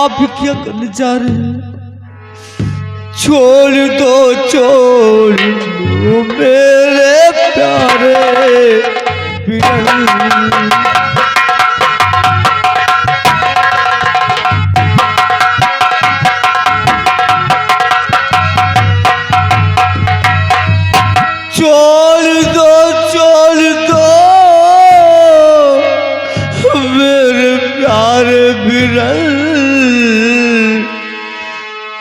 आप क्या करने जा रहे हैं? छोड़ दो मेरे प्यारे बिरल। छोड़ दो मेरे प्यारे बिरल।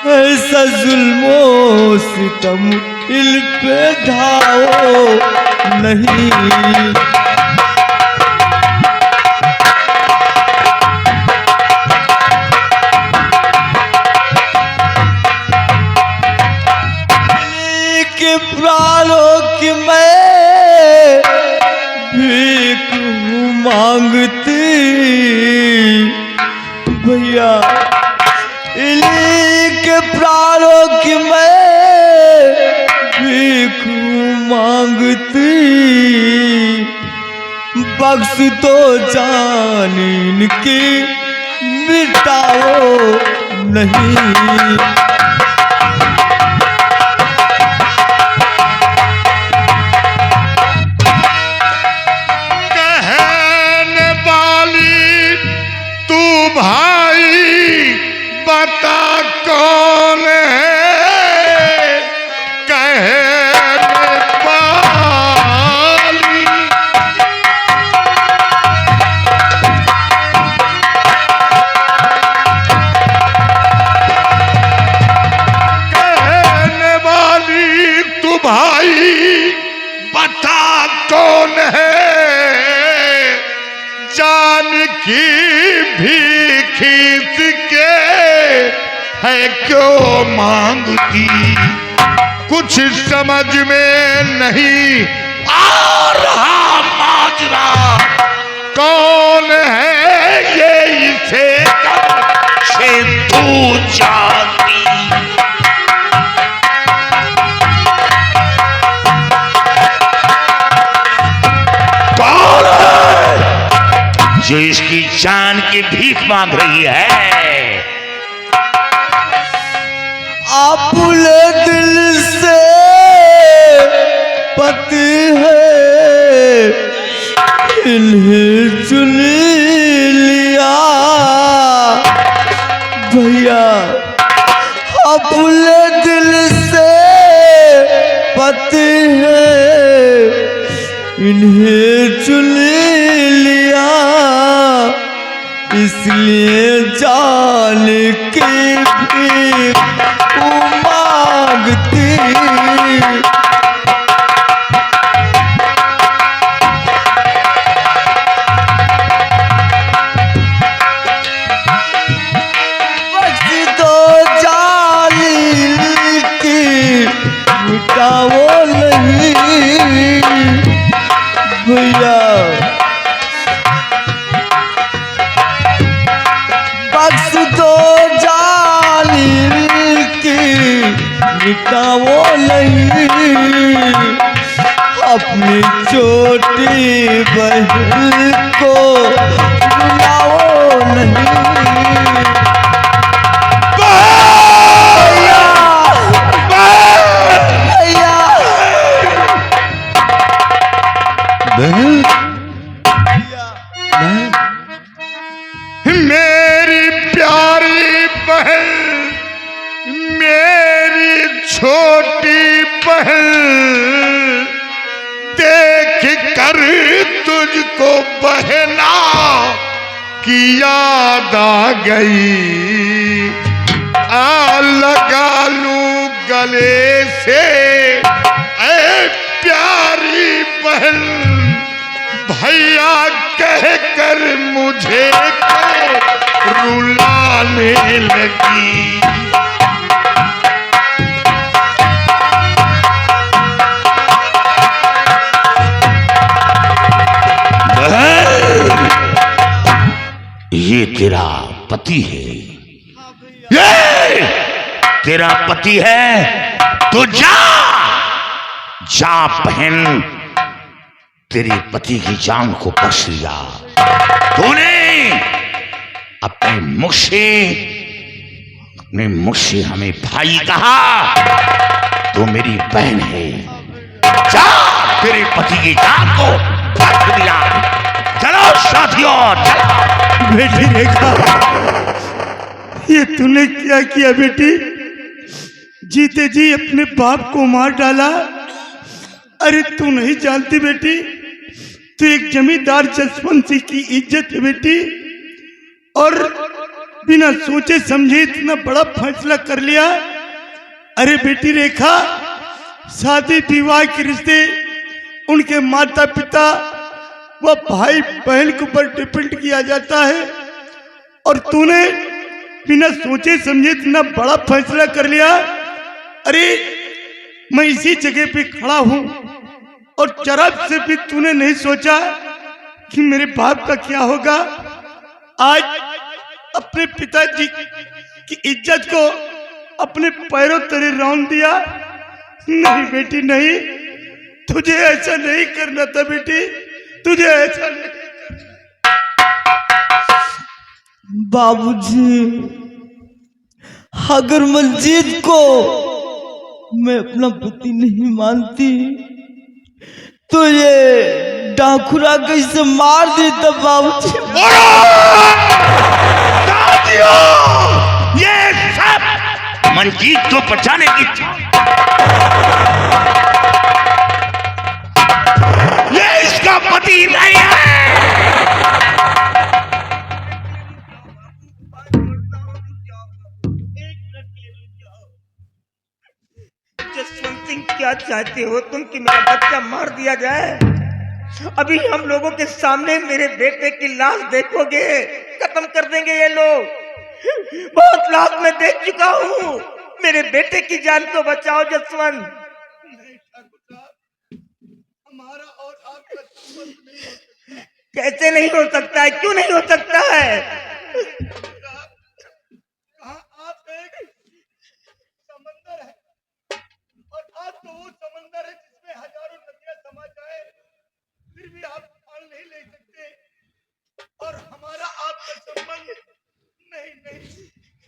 ऐसा जुल्मो सितम दिल पे ढाओ नहीं। के प्राणों की मैं भीख मांगती भैया। इन्हीं के प्राणों की मैं भीख मांगती। बख्श दो जान इनकी मिटाओ नहीं। भाई बता कौन है कहने वाली। कहने वाली तू भाई बता कौन है। जान की भी खींच के है क्यों मांगती। कुछ समझ में नहीं आ रहा माजरा। कौन है ये इसे से तू जानती। कौन है जो इसकी जान की भीख मांग रही है। आपुले दिल से पति है इन्हें चुन लिया भैया। आपुले दिल से पति है इन्हें चुन लिया। इसलिए जान की भीख मांगती। बख्श दो जान की मिटाओ नहीं भैया। बख्श दो जालिम की मिटाओ नहीं। अपनी छोटी बहन को बुलाओ नहीं। मेरी प्यारी बहन मेरी छोटी बहन देख कर तुझको बहना की याद आ गई। आ लगा लूं गले से ऐ प्यारी बहन। भैया कह कर मुझे रुलाने लगी। ये तेरा पति है। ये तेरा पति है तो जा बहन। तेरे पति की जान को बख्श लिया। तूने अपने मुख से ने मुझसे हमें भाई कहा तो मेरी बहन है। जा तेरे पति की जान को काट दिया। चलो साथियों चलो। बेटी रेखा, ये तूने क्या किया बेटी? जीते जी अपने बाप को मार डाला। अरे तू नहीं जानती बेटी, तू एक जमींदार जसवंत सिंह की इज्जत है बेटी, और बिना सोचे समझे इतना बड़ा फैसला कर लिया। अरे बेटी रेखा, शादी विवाह के रिश्ते उनके माता पिता व भाई बहन के ऊपर डिपेंड किया जाता है, और तूने बिना सोचे समझे इतना बड़ा फैसला कर लिया। अरे मैं इसी जगह पे खड़ा हूं, और जरा से भी तूने नहीं सोचा कि मेरे बाप का क्या होगा। आज अपने पिताजी की इज्जत को अपने पैरों तले रौंद दिया। नहीं बेटी नहीं, तुझे ऐसा नहीं करना था बेटी, तुझे ऐसा नहीं। बाबूजी, अगर मंजीत को मैं अपना पति नहीं मानती तो ये डाकुरा कैसे मार देता बाबूजी। ये सब मंजीत को बचाने की था। ये इसका पति नहीं है। जसवंत सिंह, क्या चाहते हो तुम कि मेरा बच्चा मार दिया जाए? अभी हम लोगों के सामने मेरे बेटे की लाश देखोगे, खत्म कर देंगे ये लोग। बहुत लाश मैं देख चुका हूँ। मेरे बेटे की जान को बचाओ जसवंत। हमारा और आपका संबंध नहीं हो सकता। कैसे नहीं हो सकता है? क्यों नहीं हो सकता है? आप एक समंदर है, और आप तो वो समंदर है जिसमें हजारों नदियां समा जाए, फिर भी आप पाल नहीं ले सकते। और हमारा आपका संबंध नहीं नहीं,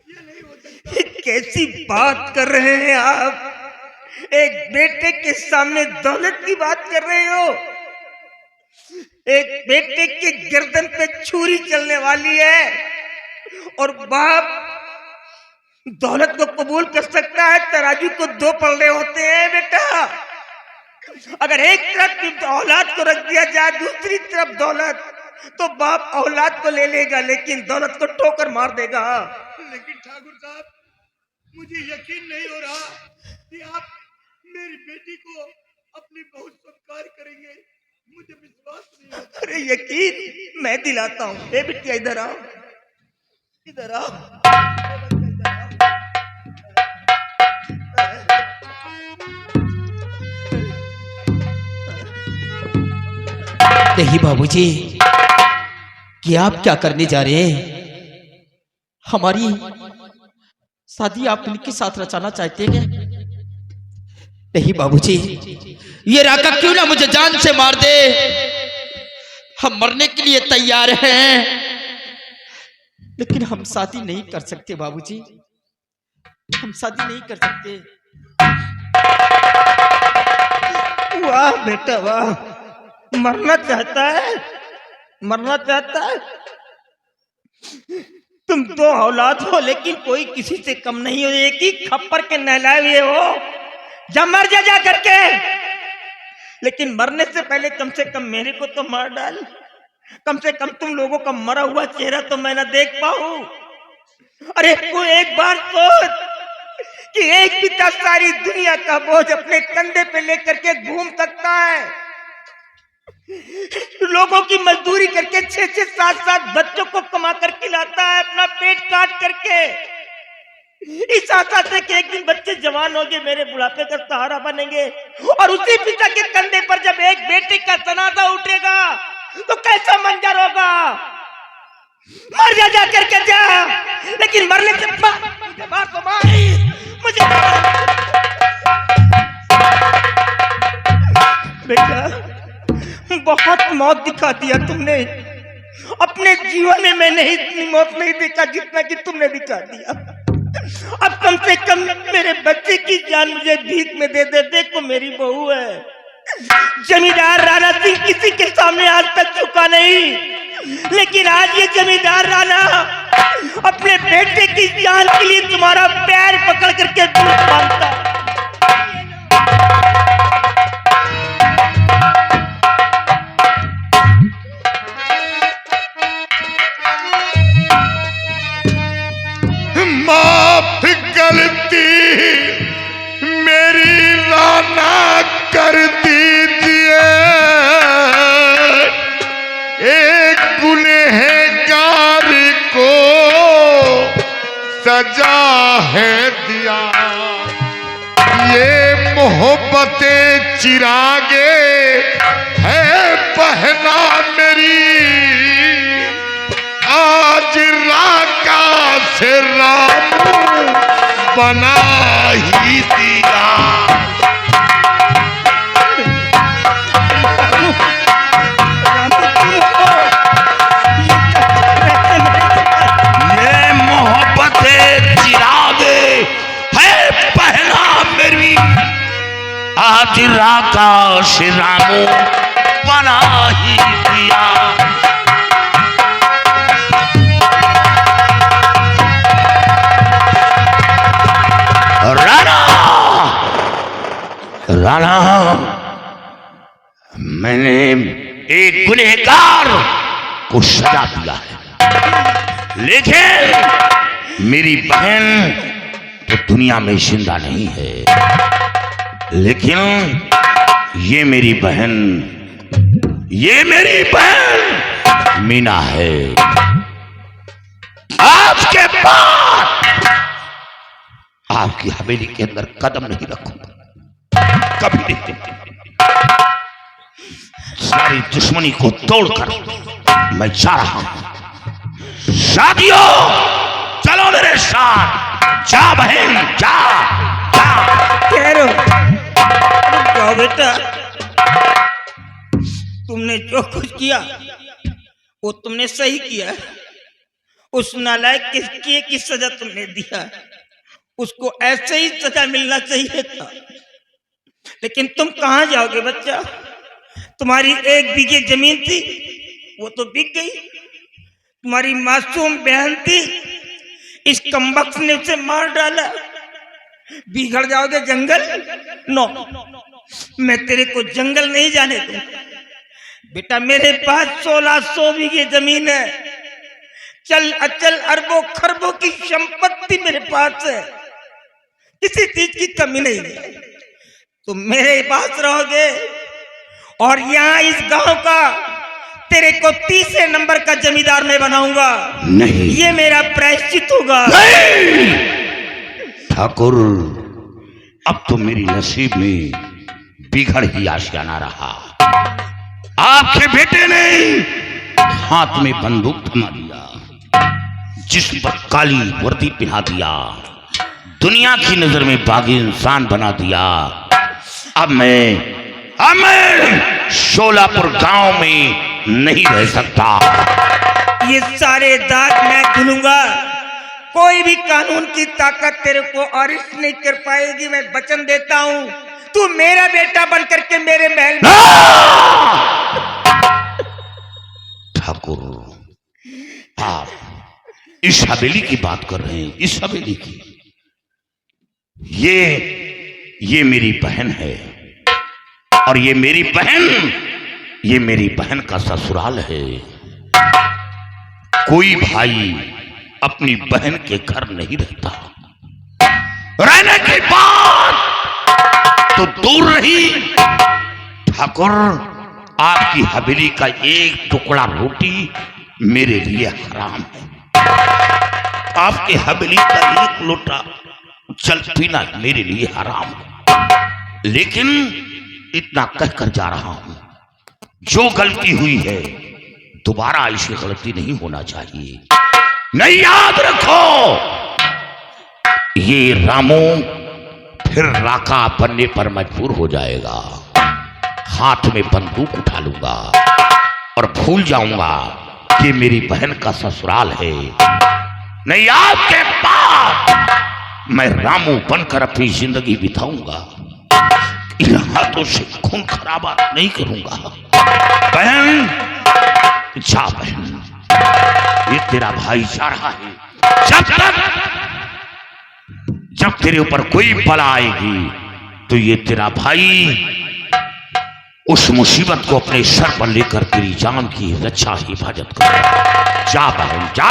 ये नहीं हो सकता। कैसी बात कर रहे हैं आप? एक बेटे के सामने दौलत की बात कर रहे हो? एक बेटे के गर्दन पे छुरी चलने वाली है, और बाप दौलत को कबूल कर सकता है? तराजू को दो पलड़े होते हैं बेटा। अगर एक तरफ औलाद को रख दिया जाए, दूसरी तरफ दौलत, तो बाप औलाद को ले लेगा लेकिन दौलत को ठोकर मार देगा। लेकिन ठाकुर साहब, मुझे यकीन नहीं हो रहा कि आप मेरी बेटी को अपनी बहू स्वीकार करेंगे। मुझे विश्वास नहीं होता। अरे यकीन मैं दिलाता हूँ। ए बिटिया, इधर आओ, इधर आओ। नहीं बाबूजी, कि आप क्या करने जा रहे हैं? हमारी शादी आप इनके साथ रचाना चाहते हैं? नहीं बाबूजी, ये राका क्यों ना मुझे जान से मार दे, हम मरने के लिए तैयार हैं, लेकिन हम शादी नहीं कर सकते बाबूजी, हम शादी नहीं कर सकते। वाह बेटा वाह, मरना चाहता है, मरना चाहता है। तुम दो औलाद हो लेकिन कोई किसी से कम नहीं हो, एक ही खप्पर के नहलाए हुए हो। जा मर जा करके, लेकिन मरने से पहले कम से कम मेरे को तो मार डाल। कम से कम तुम लोगों का मरा हुआ चेहरा तो मैं ना देख पाऊं। अरे कोई एक बार सोच कि एक पिता सारी दुनिया का बोझ अपने कंधे पे लेकर के घूम सकता है, लोगों की मजदूरी करके 6-6, 7-7 बच्चों को कमा कर खिलाता है, अपना पेट काट करके, इस आशा से कि एक दिन बच्चे जवान होंगे, मेरे बुढ़ापे का सहारा बनेंगे। और उसी पिता के कंधे पर जब एक बेटे का जनाजा उठेगा तो कैसा मंजर होगा। मर जा करके जा, लेकिन मरने से मुझे मार तो मार, मुझे बेटा बहुत मौत दिखा दिया तुमने। अपने जीवन में मैंने इतनी मौत नहीं देखा जितना कि तुमने दिखा दिया। अब कम से कम मेरे बच्चे की जान मुझे भीख में दे दे। देखो मेरी बहू है। जमींदार राणा सिंह किसी के सामने आज तक झुका नहीं, लेकिन आज ये जमींदार राणा अपने बेटे की जान के लिए तुम्हारा पैर पकड़ करके दूध मांगता। माफ गलती मेरी राना कर दीजिए, एक गुनहगार को सजा है दिया। ये मोहब्बतें चिरागे है बहना मेरी, आज राका से राम बना ही दिया। ये मोहब्बतें चिरागे है पहला मेरी, आज राका से राम बना ही दिया। राणा राणा, मैंने एक गुनहगार को सजा दिया है, लेकिन मेरी बहन तो दुनिया में जिंदा नहीं है। लेकिन ये मेरी बहन मीना है। आज के बाद आपकी हवेली के अंदर कदम नहीं रखूंगा, कभी नहीं। सारी दुश्मनी को तोड़कर मैं जा रहा हूं। शादियों चलो मेरे साथ, जा बहन जा जा। जाओ बेटा, तुमने जो कुछ किया वो तुमने सही किया। उस नालायक की सजा तुमने दिया, उसको ऐसे ही सजा मिलना चाहिए था। लेकिन तुम कहां जाओगे बच्चा? तुम्हारी 1 बीघे जमीन थी, वो तो बिक गई। तुम्हारी मासूम बहन थी, इस कमबख्त ने उसे मार डाला। बिगड़ जाओगे जंगल? नो, मैं तेरे को जंगल नहीं जाने दूंगा। बेटा मेरे पास 1600 बीघे जमीन है, चल अचल अरबों खरबों की संपत्ति मेरे पास है, किसी चीज की कमी नहीं है। तुम मेरे पास रहोगे और यहाँ इस गांव का तेरे को 30 नंबर का जमींदार मैं बनाऊंगा। नहीं, ये मेरा प्रायश्चित होगा। ठाकुर, अब तो मेरी नसीब में बिगड़ ही आशियाना रहा। आपके बेटे ने हाथ में बंदूक थमा दिया, जिस्म पर काली वर्दी पहना दिया, दुनिया की नजर में बागी इंसान बना दिया। अब मैं शोलापुर गांव में नहीं रह सकता। ये सारे दाग मैं धुलूंगा। कोई भी कानून की ताकत तेरे को अरिस्ट नहीं कर पाएगी। मैं वचन देता हूं, तू मेरा बेटा बन करके मेरे महल में। ठाकुर, आप इस हवेली की बात कर रहे हैं, इस हवेली की। ये मेरी बहन है, और ये मेरी बहन का ससुराल है। कोई भाई अपनी बहन के घर नहीं रहता। रहने की बात तो दूर रही। ठाकुर, आपकी हवेली का एक टुकड़ा रोटी मेरे लिए हराम है। आपके हवेली का एक लोटा जल पीना मेरे लिए हराम है। लेकिन इतना कहकर जा रहा हूं, जो गलती हुई है दोबारा ऐसी गलती नहीं होना चाहिए। नहीं, याद रखो, ये रामू फिर राका बनने पर मजबूर हो जाएगा। हाथ में बंदूक उठा लूंगा और भूल जाऊंगा कि मेरी बहन का ससुराल है। नहीं, आपके पास मैं रामू बनकर अपनी जिंदगी बिताऊंगा, इन हाथों से खून खराबा नहीं करूंगा। बहन जा बहन, ये तेरा भाई जा रहा है। जब तेरे ऊपर कोई बला आएगी तो ये तेरा भाई उस मुसीबत को अपने सर पर लेकर तेरी जान की रक्षा हिफाजत करेगा। जा बहन जा,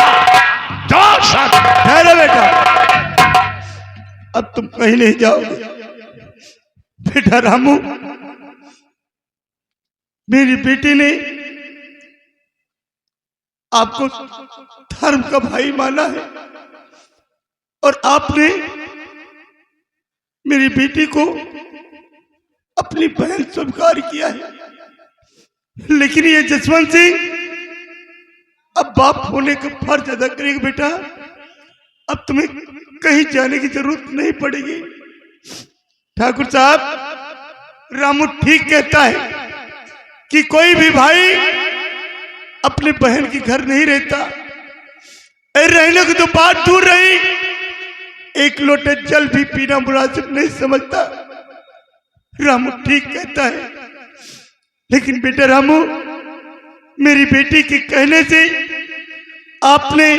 जा सर। ठहरो बेटा, अब तुम कहीं नहीं जाओगे। बेटा रामू, मेरी बेटी ने आपको धर्म का भाई माना है और आपने मेरी बेटी को अपनी बहन स्वीकार किया है। लेकिन ये जसवंत सिंह अब बाप होने का फर्ज अदा करेगा। बेटा अब तुम्हें कहीं जाने की जरूरत नहीं पड़ेगी। ठाकुर साहब, रामू ठीक कहता है कि कोई भी भाई अपने बहन के घर नहीं रहता। रहने की तो बात दूर रही, एक लोटे जल भी पीना मुनासिब नहीं समझता। रामू ठीक कहता है। लेकिन बेटा रामू, मेरी बेटी के कहने से आपने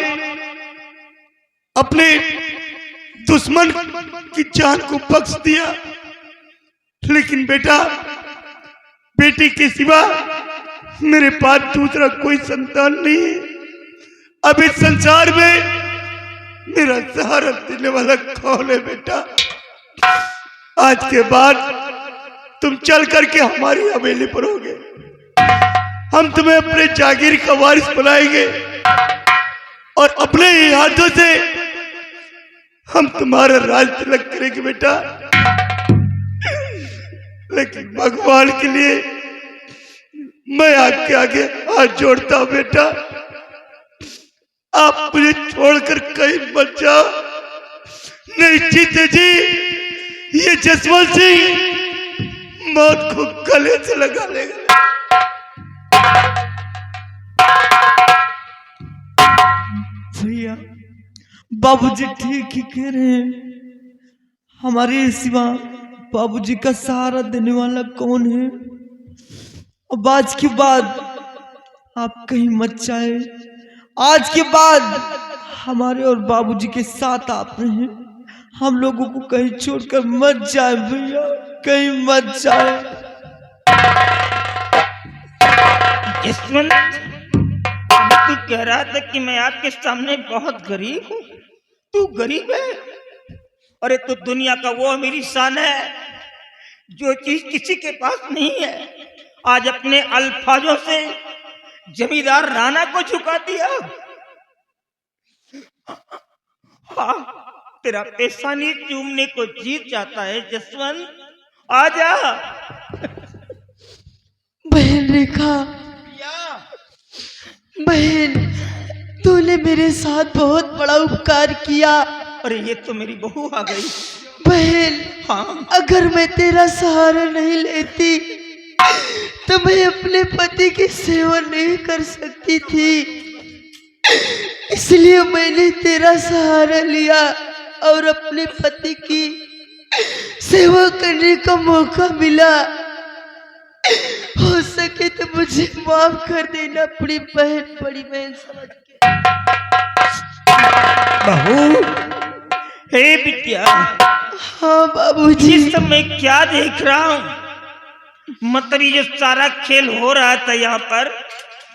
अपने दुश्मन की जान को बख्श दिया। लेकिन बेटा, बेटी के सिवा मेरे पास दूसरा कोई संतान नहीं है। अब इस संसार में मेरा सहारा देने वाला कौन है बेटा? आज के बाद तुम चल करके हमारी हवेली पर होगे। हम तुम्हें अपने जागीर का वारिस बनाएंगे और अपने ही हाथों से हम तुम्हारा राज तिलक करेंगे बेटा। लेकिन भगवान के लिए मैं आपके आगे हाथ जोड़ता हूं बेटा, आप मुझे छोड़कर कहीं मत जाओ। नहीं जीते जी ये जसवंत सिंह मौत को गले से लगा लेगा। भैया, बाबूजी ठीक ही कह रहे हैं। हमारे सिवा बाबूजी का सहारा देने वाला कौन है? अब आज के बाद आप कहीं मत जाए। आज के बाद हमारे और बाबूजी के साथ आप रहें। हम लोगों को कहीं छोड़कर मत जाए भैया, कहीं मत जाए। जसवंत, तू कह रहा था कि मैं आपके सामने बहुत गरीब हूँ। तू गरीब है? अरे तो दुनिया का वो मेरी शान है जो चीज किसी के पास नहीं है। आज अपने अल्फाजों से जमींदार राणा को झुका दिया। हाँ, तेरा पेशानी चूमने को जीत जाता है जसवंत, आजा। बहन रेखा, बहन, तूने मेरे साथ बहुत बड़ा उपकार किया। अरे ये तो मेरी बहू आ गई। बहन, हाँ, अगर मैं तेरा सहारा नहीं लेती तो मैं अपने पति की सेवा नहीं कर सकती थी। इसलिए मैंने तेरा सहारा लिया और अपने पति की सेवा करने का मौका मिला। हो सके तो मुझे माफ कर देना, अपनी बहन बड़ी बहन समझ के। बहू, हे बिटिया। हाँ बाबूजी। इस समय क्या देख रहा हूँ? मतलब ये जो सारा खेल हो रहा था यहाँ पर,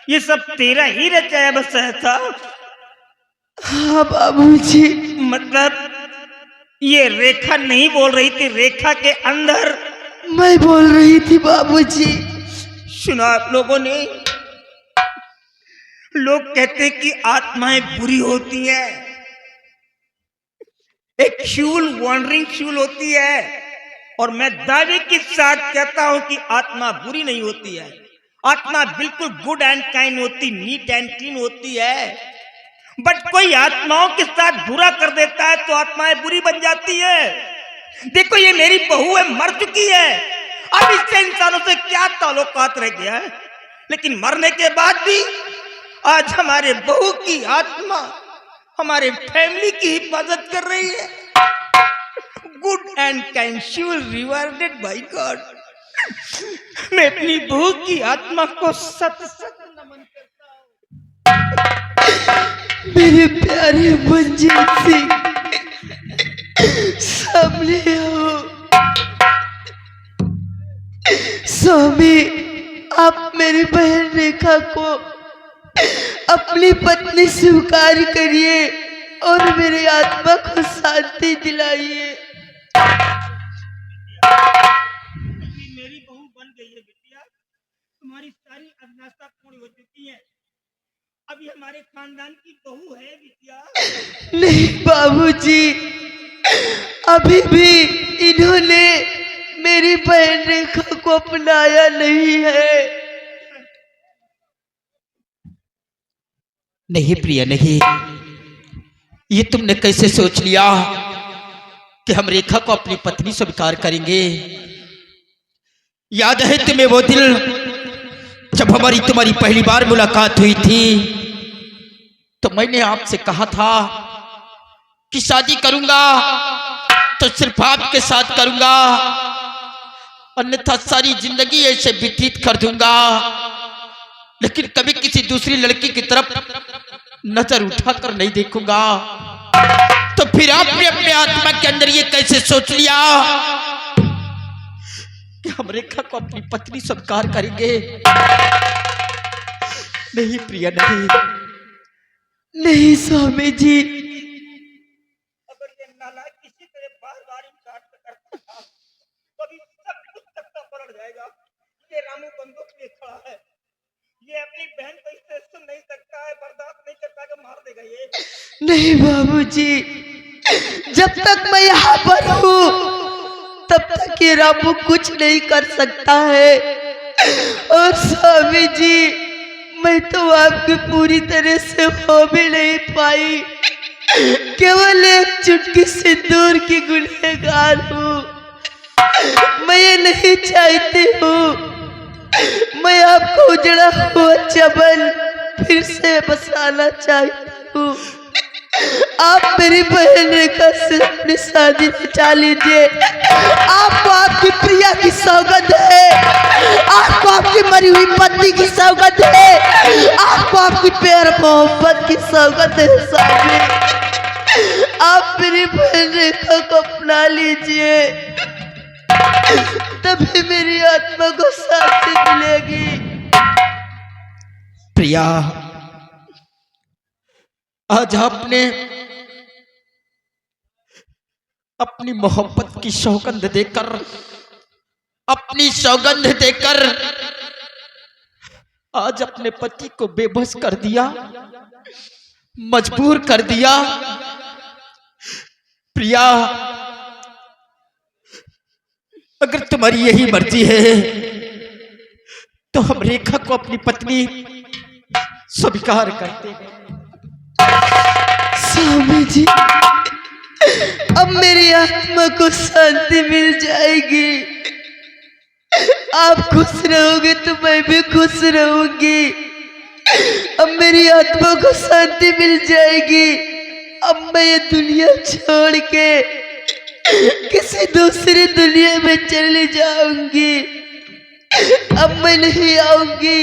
ये सब तेरा ही रचाया बसाया था? हाँ बाबूजी। मतलब ये रेखा नहीं बोल रही थी, रेखा के अंदर मैं बोल रही थी बाबूजी। सुना आप लोगों ने? लोग कहते कि आत्माएं बुरी होती है, एक फ्यूल वॉन्डरिंग फ्यूल होती है, और मैं दावे के साथ कहता हूं कि आत्मा बुरी नहीं होती है। आत्मा बिल्कुल गुड एंड काइंड होती, नीट एंड क्लीन होती है। बट कोई आत्माओं के साथ बुरा कर देता है तो आत्माएं बुरी बन जाती है। देखो ये मेरी बहू है, मर चुकी है, अब इससे इंसानों से क्या ताल्लुकात रह गया है। लेकिन मरने के बाद भी आज हमारे बहू की आत्मा हमारे फैमिली की हिफाजत कर रही है। Good and kind she will rewarded by God. मैं अपनी बहू की आत्मा को सत सत नमन करता हूँ। मेरे प्यारे मंजीत सिंह, सामने आओ। स्वामी, आप मेरी बहन रेखा को अपनी पत्नी स्वीकार करिए और मेरी आत्मा को शांति दिलाइए। मेरी बहू बन गई है बिटिया, तुम्हारी सारी अभिलाषा पूर्ण हो चुकी है। अभी हमारे खानदान की बहू है बिटिया। नहीं बाबूजी, अभी भी इन्होंने मेरी बहन रेखा को अपनाया नहीं है। नहीं प्रिया, नहीं। ये तुमने कैसे सोच लिया कि हम रेखा को अपनी पत्नी स्वीकार करेंगे? याद है तुम्हें वो दिल जब हमारी तुम्हारी पहली बार मुलाकात हुई थी, तो मैंने आपसे कहा था कि शादी करूंगा तो सिर्फ आपके साथ करूंगा, अन्यथा सारी जिंदगी ऐसे व्यतीत कर दूंगा, लेकिन कभी किसी दूसरी लड़की की तरफ नजर उठाकर नहीं देखूंगा। तो फिर आपने अपने आत्मा के अंदर ये कैसे सोच लिया कि हम रेखा को अपनी पत्नी स्वीकार करेंगे? नहीं प्रिया, नहीं। नहीं स्वामी जी, अगर ये नालायक किसी तरह बार-बार इनकार करता था, तो अभी सब कुछ तख्ता पलट जाएगा। ये रामू बंदूक लिए खड़ा है, ये अपनी बहन को इससे सुन नहीं सकता है, बर्दाश्त नहीं करता कि मार देगा ये। नहीं बाबूजी, जब तक मैं यहाँ पर हूँ तब तक ये रामू कुछ नहीं कर सकता है। और स्वामी जी, मैं तो आपकी पूरी तरह से हो भी नहीं पाई, केवल एक चुटकी सिंदूर की गुनहगार हूँ। मैं ये नहीं चाहती हूँ मैं आपको उजड़ा हुआ चबल फिर से बसाना चाहती हूँ। आप मेरी बहन रेखा से अपनी शादी रचा लीजिए। आपको आपकी प्रिया की सौगंध है, आपको आपकी मरी हुई पत्नी की सौगंध है, आपको आपकी प्यार मोहब्बत की सौगंध है। स्वामी, आप मेरी बहन रेखा को अपना लीजिए, तभी मेरी आत्मा को शांति मिलेगी। प्रिया, आज आपने अपनी मोहब्बत की सौगंध देकर, अपनी सौगंध देकर आज अपने पति को बेबस कर दिया, मजबूर कर दिया। प्रिया, अगर तुम्हारी यही मर्जी है तो हम रेखा को अपनी पत्नी स्वीकार करते हैं। स्वामी जी, अब मेरी आत्मा को शांति मिल जाएगी। आप खुश रहोगे तो मैं भी खुश रहूंगी। अब मेरी आत्मा को शांति मिल जाएगी। अब मैं ये दुनिया छोड़ के किसी दूसरी दुनिया में चली जाऊंगी। अब मैं नहीं आऊंगी,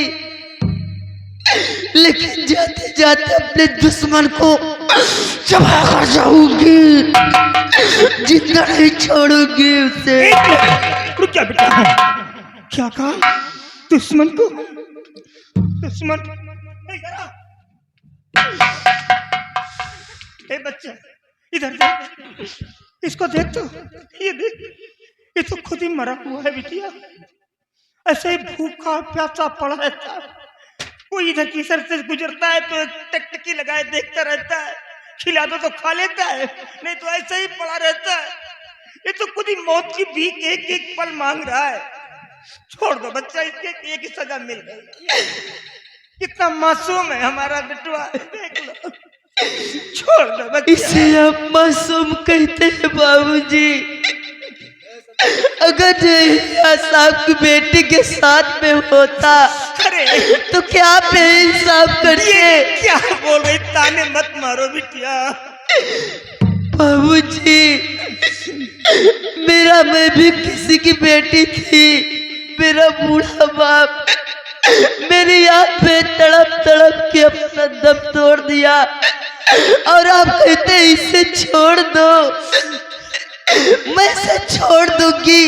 लेकिन जाते जाते अपने दुश्मन को चबा कर जाऊंगी, जितना नहीं छोड़ूंगी उसे। रुक जा बेटा, क्या कहा? दुश्मन को? दुश्मन? ए बच्चा, इधर देख, इसको देख तो, ये देख, ये तो खुद ही मरा हुआ है बिटिया। ऐसे ही भूखा प्यासा पड़ा रहता है, कोई इधर की सर से गुजरता है तो टकटकी लगाए देखता रहता है, खिला दो तो खा लेता है, नहीं तो ऐसे ही पड़ा रहता है। ये तो खुद ही मौत की भीख एक एक पल मांग रहा है। छोड़ दो बच्चा, इसके एक ही सजा मिल गई। कितना मासूम है हमारा बिटुआ, देख लो। छोड़ दो बच्चा। इसे आप मासूम कहते हैं बाबूजी। अगर जहीरा साहब की बेटी के साथ में होता अरे तो क्या बेइंसाफ करते। ये क्या बोल रही, ताने मत मारो बिटिया। बाबूजी, मेरा मैं भी किसी की बेटी थी। मेरा बूढ़ा बाप मेरी याद में तड़प तड़प के अपना दम तोड़ दिया और आप कहते इसे छोड़ दो। मैं इसे छोड़ दूंगी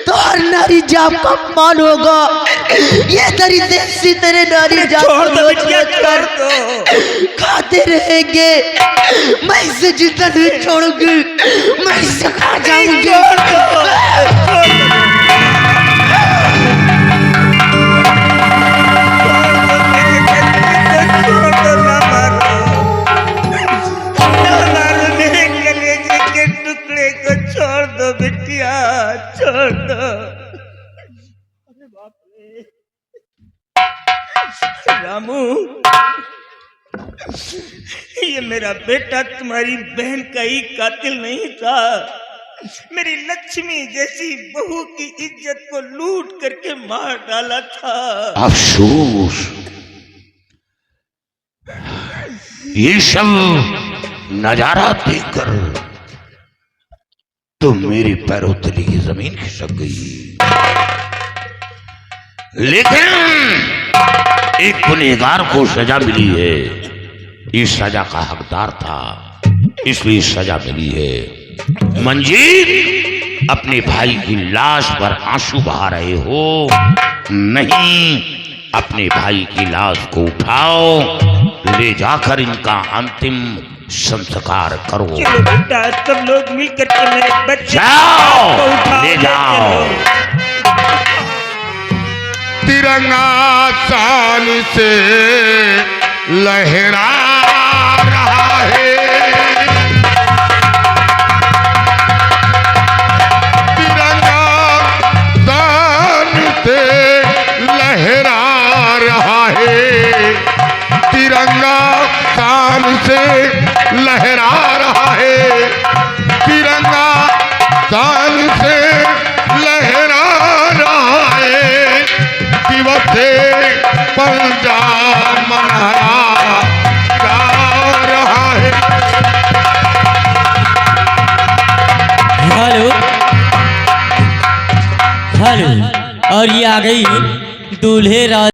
तो हर नारी जात का अपमान होगा। ये तेरी देसी तेरे नारी जात छोड़ दो को बिटिया, छोड़ दो। खाते रहेंगे। मैं इसे जिंदा नहीं छोड़ूंगी, मैं इसे खा जाऊंगी। छोड़ दो, छोड़ दो। छोड़ दो, ना मारो मेरे कलेजे के टुकड़े को, छोड़ दो बिटिया, छोड़ दो। अरे बाप रे रामू, ये मेरा बेटा तुम्हारी बहन का ही कातिल नहीं था। मेरी लक्ष्मी जैसी बहू की इज्जत को लूट करके मार डाला था। अफसोस, ये सब नजारा देखकर तो मेरे पैरों तले की जमीन खिसक गई। लेकिन एक गुनहगार को सजा मिली है, इस सजा का हकदार था, इसलिए सजा मिली है। मंजीर, अपने भाई की लाश पर आंसू बहा रहे हो? नहीं, अपने भाई की लाश को उठाओ, ले जाकर इनका अंतिम संस्कार करो। चलो बेटा, सब लोग मिलकर के मेरे बच्चे जाओ, को उठाओ, ले जाओ। तिरंगा शान से लहरा रहा है, तिरंगा शान से लहरा रहा है, तिरंगा शान से लहरा रहा है, तिरंगा शान से लहरा रहा है, दिवस पंजाब मनाया जा रहा है। हेलो हेलो, और ये आ गई दूल्हे राज